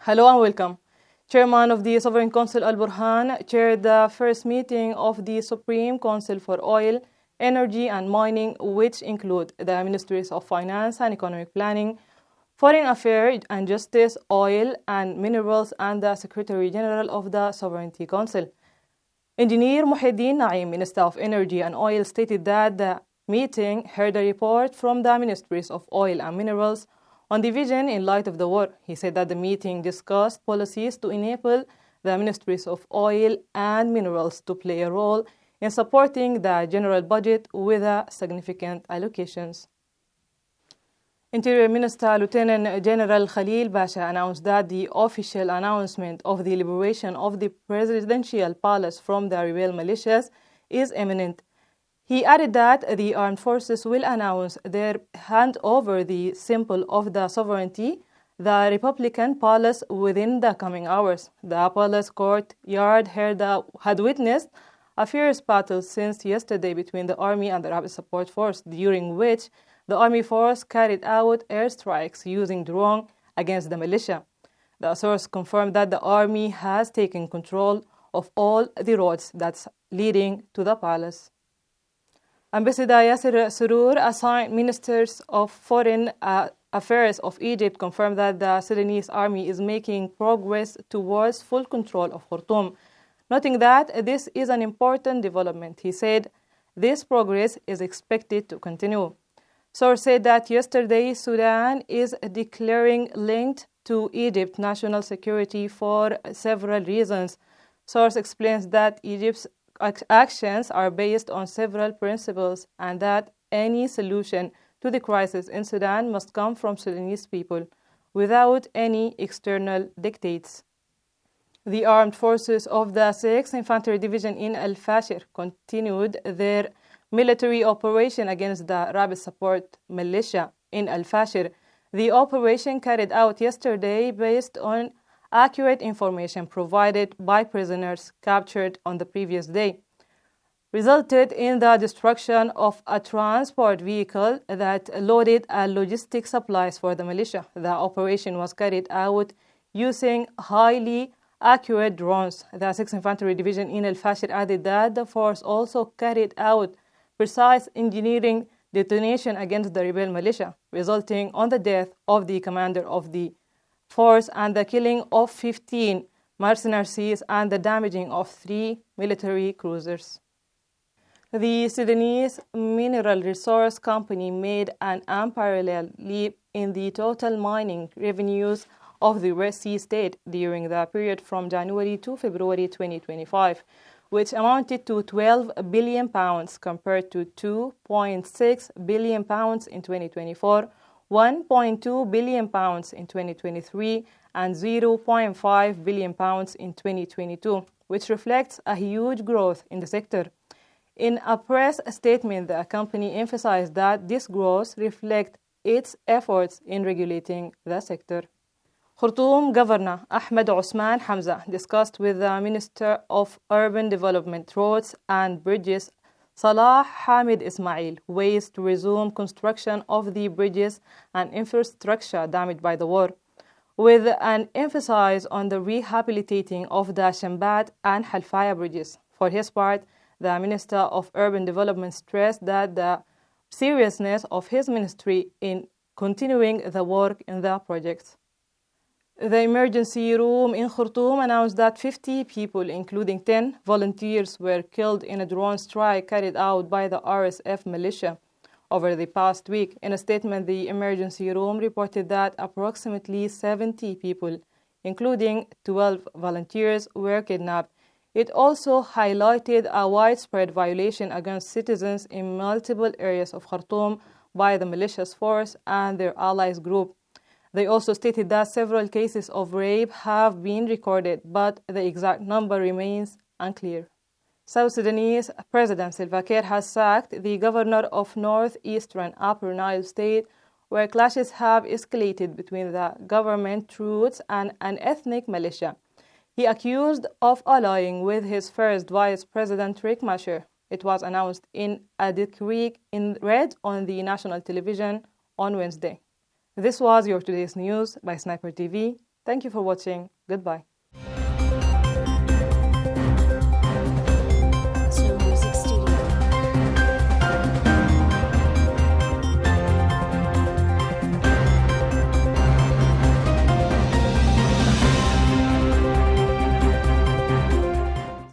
Hello and welcome. Chairman of the Sovereign Council Al Burhan chaired the first meeting of the Supreme Council for Oil, Energy and Mining, which include the Ministries of Finance and Economic Planning, Foreign Affairs and Justice, Oil and Minerals, and the Secretary General of the Sovereignty Council. Engineer Muhyiddin Naeem, Minister of Energy and Oil, stated that the meeting heard a report from the Ministries of Oil and Minerals on the vision in light of the war. He said that the meeting discussed policies to enable the Ministries of Oil and Minerals to play a role in supporting the general budget with significant allocations. Interior Minister Lieutenant General Khalil Basha announced that the official announcement of the liberation of the presidential palace from the rebel militias is imminent. He added that the armed forces will announce their handover the symbol of the sovereignty, the Republican Palace, within the coming hours. The palace courtyard had witnessed a fierce battle since yesterday between the army and the Rapid Support Force, during which the army force carried out airstrikes using drone against the militia. The source confirmed that the army has taken control of all the roads that's leading to the palace. Ambassador Yasser Surur, assigned Ministers of Foreign Affairs of Egypt, confirmed that the Sudanese army is making progress towards full control of Khartoum, noting that this is an important development. He said this progress is expected to continue. Source said that yesterday Sudan is declaring linked to Egypt's national security for several reasons. Source explains that Egypt's actions are based on several principles and that any solution to the crisis in Sudan must come from Sudanese people without any external dictates. The armed forces of the 6th Infantry Division in Al Fashir continued their military operation against the Rapid Support Militia in Al Fashir. The operation, carried out yesterday based on accurate information provided by prisoners captured on the previous day, resulted in the destruction of a transport vehicle that loaded logistic supplies for the militia. The operation was carried out using highly accurate drones. The 6th Infantry Division in Al Fashir added that the force also carried out precise engineering detonation against the rebel militia, resulting on the death of the commander of the force and the killing of 15 mercenaries and the damaging of 3 military cruisers. The Sudanese Mineral Resource Company made an unparalleled leap in the total mining revenues of the Red Sea state during the period from January to February 2025, which amounted to £12 billion compared to £2.6 billion in 2024, £1.2 billion in 2023, and £0.5 billion in 2022, which reflects a huge growth in the sector. In a press statement, the company emphasized that this growth reflects its efforts in regulating the sector. Khartoum Governor Ahmed Osman Hamza discussed with the Minister of Urban Development, Roads and Bridges, Salah Hamid Ismail, ways to resume construction of the bridges and infrastructure damaged by the war, with an emphasis on the rehabilitating of the Shambat and Halfaya bridges. For his part, the Minister of Urban Development stressed that the seriousness of his ministry in continuing the work in the projects. The emergency room in Khartoum announced that 50 people, including 10 volunteers, were killed in a drone strike carried out by the RSF militia over the past week. In a statement, the emergency room reported that approximately 70 people, including 12 volunteers, were kidnapped. It also highlighted a widespread violation against citizens in multiple areas of Khartoum by the militias force and their allies group. They also stated that several cases of rape have been recorded, but the exact number remains unclear. South Sudanese President Salva Kiir has sacked the governor of northeastern Upper Nile State, where clashes have escalated between the government troops and an ethnic militia. He accused of allying with his first vice president Riek Machar. It was announced in a decree read on the national television on Wednesday. This was your today's news by Sniper TV. Thank you for watching. Goodbye.